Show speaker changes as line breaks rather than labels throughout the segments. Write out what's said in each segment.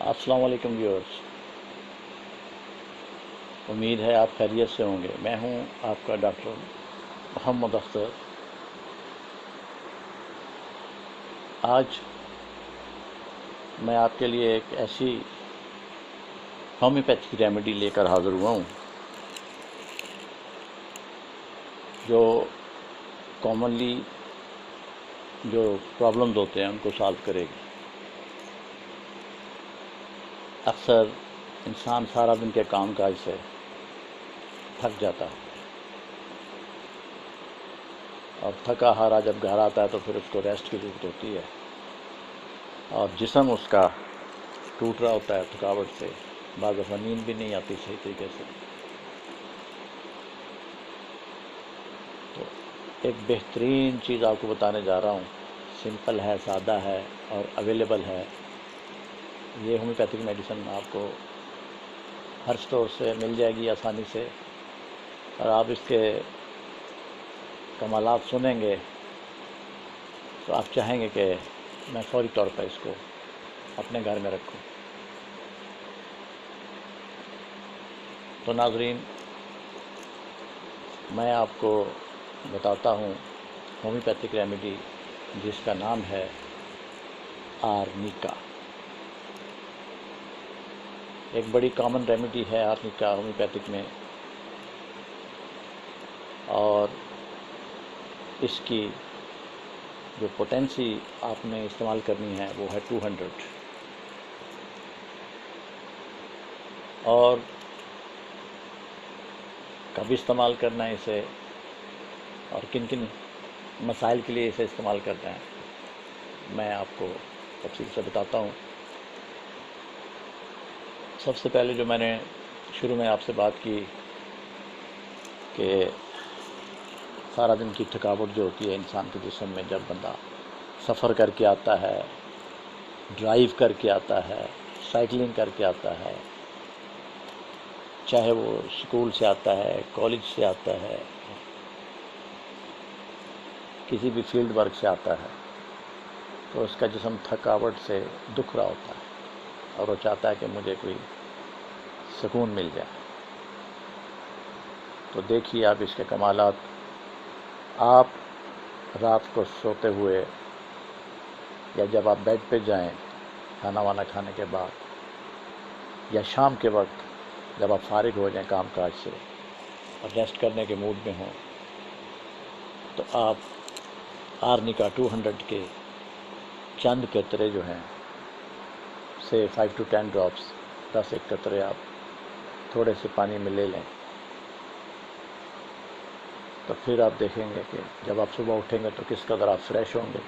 السلام علیکم ویورز، امید ہے آپ خیریت سے ہوں گے۔ میں ہوں آپ کا ڈاکٹر محمد اختر۔ آج میں آپ کے لیے ایک ایسی ہومیوپیتھک ریمیڈی لے کر حاضر ہوا ہوں جو کامنلی جو پرابلمز ہوتے ہیں ان کو سالو کرے گی۔ اکثر انسان سارا دن کے کام کاج سے تھک جاتا ہے اور تھکا ہارا جب گھر آتا ہے تو پھر اس کو ریسٹ کی ضرورت ہوتی ہے، اور جسم اس کا ٹوٹ رہا ہوتا ہے تھکاوٹ سے، بعض دفعہ نیند بھی نہیں آتی صحیح طریقے سے۔ تو ایک بہترین چیز آپ کو بتانے جا رہا ہوں، سمپل ہے، سادہ ہے اور اویلیبل ہے۔ یہ ہومیوپیتھک میڈیسن آپ کو ہر اسٹور سے مل جائے گی آسانی سے، اور آپ اس کے کمالات سنیں گے تو آپ چاہیں گے کہ میں فوری طور پر اس کو اپنے گھر میں رکھوں۔ تو ناظرین، میں آپ کو بتاتا ہوں ہومیوپیتھک ریمیڈی جس کا نام ہے آرنیکا۔ ایک بڑی کامن ریمیڈی ہے آرنیکا ہومیوپیتھک میں، اور اس کی جو پوٹینسی آپ نے استعمال کرنی ہے وہ ہے 200، اور کب استعمال کرنا ہے اسے اور کن کن مسائل کے لیے اسے استعمال کرنا ہے میں آپ کو تفصیل سے بتاتا ہوں۔ سب سے پہلے جو میں نے شروع میں آپ سے بات کی کہ سارا دن کی تھکاوٹ جو ہوتی ہے انسان کے جسم میں، جب بندہ سفر کر کے آتا ہے، ڈرائیو کر کے آتا ہے، سائیکلنگ کر کے آتا ہے، چاہے وہ اسکول سے آتا ہے، کالج سے آتا ہے، کسی بھی فیلڈ ورک سے آتا ہے، تو اس کا جسم تھکاوٹ سے دکھ رہا ہوتا ہے اور وہ چاہتا ہے کہ مجھے کوئی سکون مل جائے۔ تو دیکھیے آپ اس کے کمالات۔ آپ رات کو سوتے ہوئے یا جب آپ بیڈ پہ جائیں کھانا وانا کھانے کے بعد، یا شام کے وقت جب آپ فارغ ہو جائیں کام کاج سے اور ریسٹ کرنے کے موڈ میں ہوں، تو آپ آرنیکا 200 کے چند قطرے جو ہیں، سے 5 to 10 ڈراپس، 10 ایک قطرے آپ تھوڑے سے پانی میں لے لیں۔ تو پھر آپ دیکھیں گے کہ جب آپ صبح اٹھیں گے تو کس قدر آپ فریش ہوں گے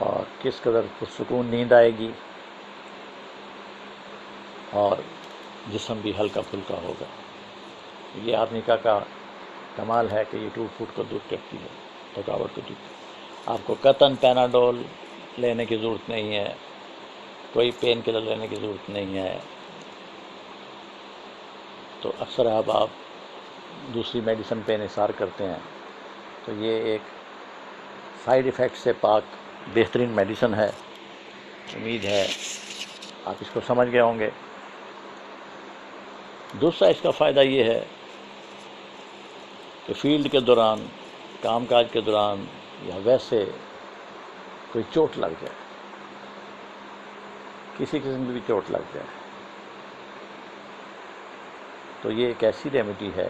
اور کس قدر پرسکون نیند آئے گی، اور جسم بھی ہلکا پھلکا ہوگا۔ یہ آرنیکا کا کمال ہے کہ یہ ٹوٹ پھوٹ کو دور کرتی ہے، تھکاوٹ کو دور کرتی ہے۔ آپ کو قطعاً پیناڈول لینے کی ضرورت نہیں ہے، کوئی پین کلر لینے کی ضرورت نہیں ہے۔ تو اکثر آپ دوسری میڈیسن پہ انحصار کرتے ہیں، تو یہ ایک سائیڈ ایفیکٹ سے پاک بہترین میڈیسن ہے۔ امید ہے آپ اس کو سمجھ گئے ہوں گے۔ دوسرا اس کا فائدہ یہ ہے کہ فیلڈ کے دوران، کام کاج کے دوران، یا ویسے کوئی چوٹ لگ جائے، کسی قسم کی بھی چوٹ لگ جائے، تو یہ ایک ایسی ریمیڈی ہے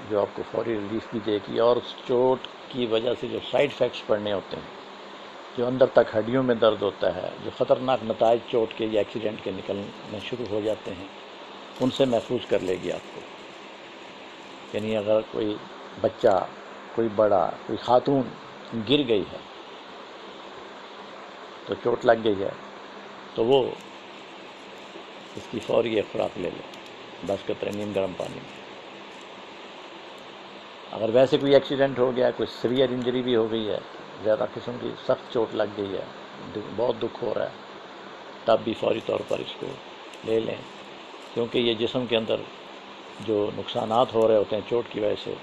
جو آپ کو فوری ریلیف بھی دے گی، اور اس چوٹ کی وجہ سے جو سائیڈ ایفیکٹس پڑنے ہوتے ہیں، جو اندر تک ہڈیوں میں درد ہوتا ہے، جو خطرناک نتائج چوٹ کے یا ایکسیڈنٹ کے نکلنے شروع ہو جاتے ہیں، ان سے محفوظ کر لے گی آپ کو۔ یعنی اگر کوئی بچہ، کوئی بڑا، کوئی خاتون گر گئی ہے تو چوٹ لگ گئی ہے، تو وہ اس کی فوری ایک خوراک لے لے، 10 قطرے نیم گرم پانی میں۔ اگر ویسے کوئی ایکسیڈنٹ ہو گیا، کوئی سیویئر انجری بھی ہو گئی ہے، زیادہ قسم کی سخت چوٹ لگ گئی ہے، بہت دکھ ہو رہا ہے، تب بھی فوری طور پر اس کو لے لیں، کیونکہ یہ جسم کے اندر جو نقصانات ہو رہے ہوتے ہیں چوٹ کی وجہ سے،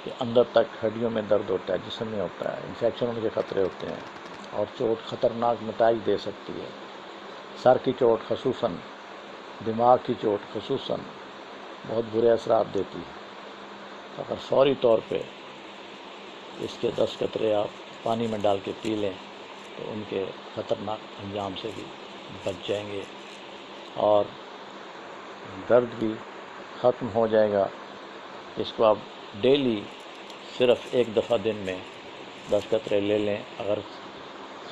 کہ اندر تک ہڈیوں میں درد ہوتا ہے، جسم میں ہوتا ہے، انفیکشن ہونے کے خطرے ہوتے ہیں، اور چوٹ خطرناک نتائج دے سکتی ہے۔ سر کی چوٹ خصوصاً، دماغ کی چوٹ خصوصاً بہت برے اثرات دیتی ہے۔ اگر فوری طور پہ اس کے 10 قطرے آپ پانی میں ڈال کے پی لیں تو ان کے خطرناک انجام سے بھی بچ جائیں گے اور درد بھی ختم ہو جائے گا۔ اس کو آپ ڈیلی صرف ایک دفعہ دن میں 10 قطرے لے لیں، اگر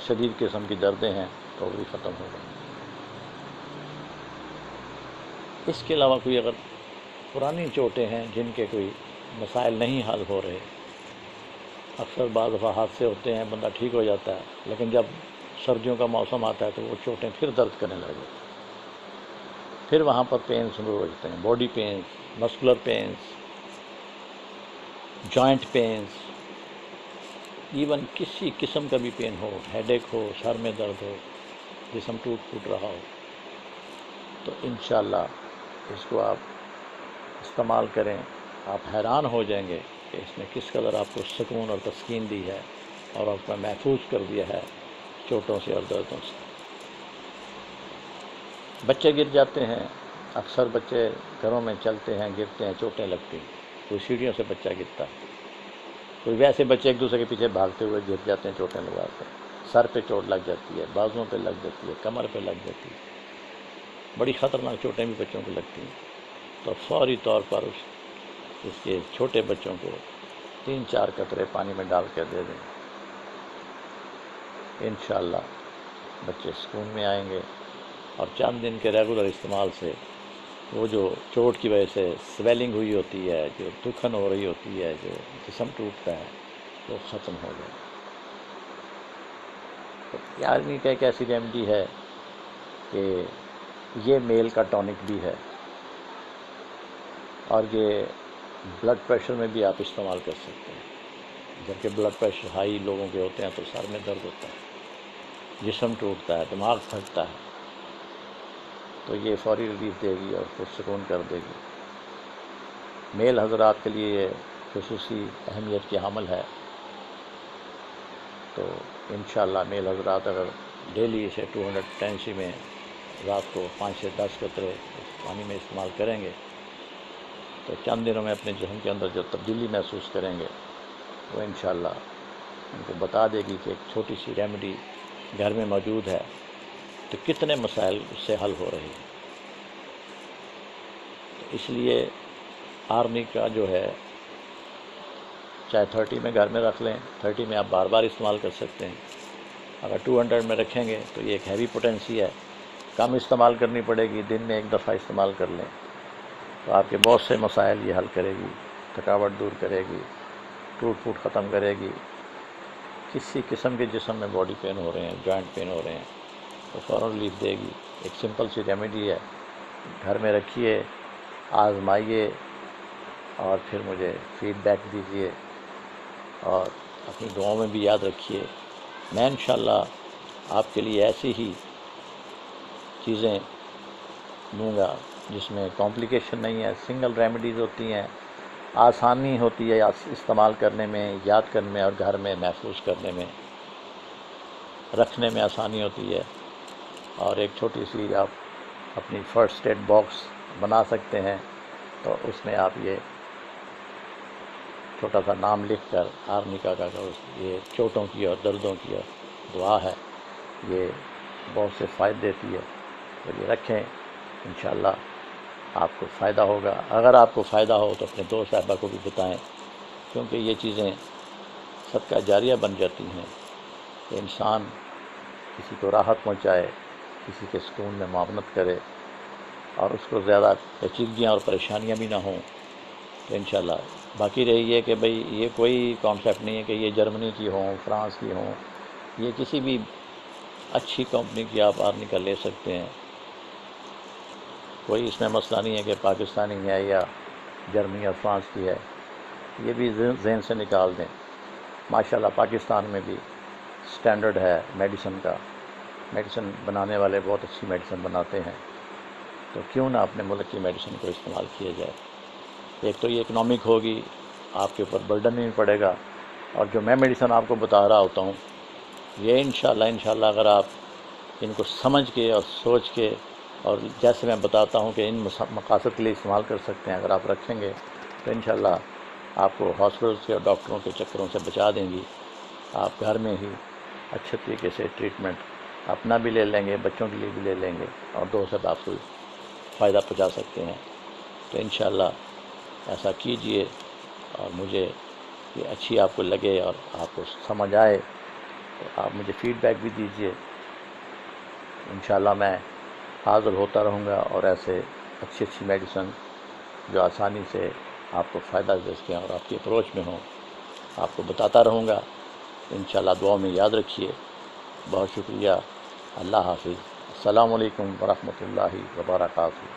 شدید قسم کی دردیں ہیں تو وہ بھی ختم ہو جائیں گے۔ اس کے علاوہ کوئی اگر پرانی چوٹیں ہیں جن کے کوئی مسائل نہیں حل ہو رہے، اکثر بعض دفعہ حادثے ہوتے ہیں، بندہ ٹھیک ہو جاتا ہے، لیکن جب سردیوں کا موسم آتا ہے تو وہ چوٹیں پھر درد کرنے لگ جاتی ہیں، پھر وہاں پر پینس شروع ہو جاتے ہیں، باڈی پینس، مسکولر پینس، جوائنٹ پینس، ایون کسی قسم کا بھی پین ہو، ہیڈ ایک ہو، سر میں درد ہو، جسم ٹوٹ پھوٹ رہا ہو، تو انشاءاللہ اس کو آپ استعمال کریں، آپ حیران ہو جائیں گے کہ اس نے کس قدر آپ کو سکون اور تسکین دی ہے اور آپ کو محفوظ کر دیا ہے چوٹوں سے اور دردوں سے۔ بچے گر جاتے ہیں، اکثر بچے گھروں میں چلتے ہیں، گرتے ہیں، چوٹیں لگتی ہیں، کوئی سیڑھیوں سے بچہ گرتا ہے، کوئی ویسے بچے ایک دوسرے کے پیچھے بھاگتے ہوئے گر جاتے ہیں، چوٹیں لگاتے ہیں، سر پہ چوٹ لگ جاتی ہے، بازوؤں پہ لگ جاتی ہے، کمر پہ لگ جاتی ہے، بڑی خطرناک چوٹیں بھی بچوں کو لگتی ہیں۔ تو فوری طور پر اس کے چھوٹے بچوں کو 3-4 قطرے پانی میں ڈال کر دے دیں، انشاءاللہ بچے سکون میں آئیں گے اور چند دن کے ریگولر استعمال سے وہ جو چوٹ کی وجہ سے سویلنگ ہوئی ہوتی ہے، جو دکھن ہو رہی ہوتی ہے، جو جسم ٹوٹتا ہے، وہ ختم ہو جائے۔ تو آرمی کا ایک ایسی ریمیڈی ہے کہ یہ میل کا ٹونک بھی ہے اور یہ بلڈ پریشر میں بھی آپ استعمال کر سکتے ہیں۔ جبکہ بلڈ پریشر ہائی لوگوں کے ہوتے ہیں تو سر میں درد ہوتا ہے، جسم ٹوٹتا ہے، دماغ تھکتا ہے، تو یہ فوری ریلیف دے گی اور پرسکون کر دے گی۔ میل حضرات کے لیے یہ خصوصی اہمیت کی حامل ہے، تو انشاءاللہ میل حضرات اگر ڈیلی اسے 210 میں رات کو 5 سے 10 قطرے پانی میں استعمال کریں گے تو چند دنوں میں اپنے جسم کے اندر جو تبدیلی محسوس کریں گے وہ انشاءاللہ ان کو بتا دے گی کہ ایک چھوٹی سی ریمیڈی گھر میں موجود ہے تو کتنے مسائل اس سے حل ہو رہے ہیں۔ تو اس لیے آرنی کا جو ہے چاہے 30 میں گھر میں رکھ لیں، 30 میں آپ بار بار استعمال کر سکتے ہیں، اگر 200 میں رکھیں گے تو یہ ایک ہیوی پوٹینسی ہے، کم استعمال کرنی پڑے گی، دن میں ایک دفعہ استعمال کر لیں تو آپ کے بہت سے مسائل یہ حل کرے گی، تھکاوٹ دور کرے گی، ٹوٹ پھوٹ ختم کرے گی، کسی قسم کے جسم میں باڈی پین ہو رہے ہیں، جوائنٹ پین ہو رہے ہیں تو فوراً ریلیف دے گی۔ ایک سمپل سی ریمیڈی ہے، گھر میں رکھیے، آزمائیے اور پھر مجھے فیڈ بیک دیجیے اور اپنی دعاؤں میں بھی یاد رکھیے۔ میں انشاءاللہ آپ کے لیے ایسی ہی چیزیں دوں گا جس میں کمپلیکیشن نہیں ہے، سنگل ریمیڈیز ہوتی ہیں، آسانی ہوتی ہے استعمال کرنے میں، یاد کرنے میں اور گھر میں محفوظ کرنے میں، رکھنے میں آسانی ہوتی ہے، اور ایک چھوٹی سی آپ اپنی فرسٹ ایڈ باکس بنا سکتے ہیں، تو اس میں آپ یہ چھوٹا سا نام لکھ کر آرنیکا کا یہ چوٹوں کی اور دردوں کی دعا ہے، یہ بہت سے فائدے دیتی ہے، تو یہ رکھیں، انشاءاللہ آپ کو فائدہ ہوگا۔ اگر آپ کو فائدہ ہو تو اپنے دوست صاحبہ کو بھی بتائیں، کیونکہ یہ چیزیں صدقہ جاریہ بن جاتی ہیں کہ انسان کسی کو راحت پہنچائے، کسی کے سکون میں معاونت کرے اور اس کو زیادہ پیچیدگیاں اور پریشانیاں بھی نہ ہوں، تو انشاءاللہ باقی رہی یہ کہ بھئی یہ کوئی کانسیپٹ نہیں ہے کہ یہ جرمنی کی ہوں، فرانس کی ہوں، یہ کسی بھی اچھی کمپنی کی آپ آرنیکا لے سکتے ہیں، کوئی اس میں مسئلہ نہیں ہے کہ پاکستانی ہے یا جرمنی اور فرانس کی ہے، یہ بھی ذہن سے نکال دیں۔ ماشاءاللہ پاکستان میں بھی سٹینڈرڈ ہے میڈیسن کا، میڈیسن بنانے والے بہت اچھی میڈیسن بناتے ہیں، تو کیوں نہ اپنے ملک کی میڈیسن کو استعمال کیا جائے۔ ایک تو یہ اکنامک ہوگی، آپ کے اوپر برڈن نہیں پڑے گا، اور جو میں میڈیسن آپ کو بتا رہا ہوتا ہوں یہ انشاءاللہ اگر آپ ان کو سمجھ کے اور سوچ کے، اور جیسے میں بتاتا ہوں کہ ان مقاصد کے لیے استعمال کر سکتے ہیں، اگر آپ رکھیں گے تو انشاءاللہ آپ کو ہاسپٹلس کے اور ڈاکٹروں کے چکروں سے بچا دیں گی۔ آپ گھر میں ہی اچھے طریقے سے ٹریٹمنٹ اپنا بھی لے لیں گے، بچوں کے لیے بھی لے لیں گے، اور دو سے آپ کو فائدہ پہنچا سکتے ہیں۔ تو انشاءاللہ ایسا کیجئے، اور مجھے یہ اچھی آپ کو لگے اور آپ کو سمجھ آئے تو آپ مجھے فیڈ بیک بھی دیجئے۔ انشاءاللہ میں حاضر ہوتا رہوں گا، اور ایسے اچھی میڈیسن جو آسانی سے آپ کو فائدہ دے سکیں اور آپ کی اپروچ میں ہوں، آپ کو بتاتا رہوں گا۔ انشاءاللہ دعاؤں میں یاد رکھیے۔ بہت شکریہ۔ اللہ حافظ۔ السلام علیکم ورحمۃ اللہ وبرکاتہ۔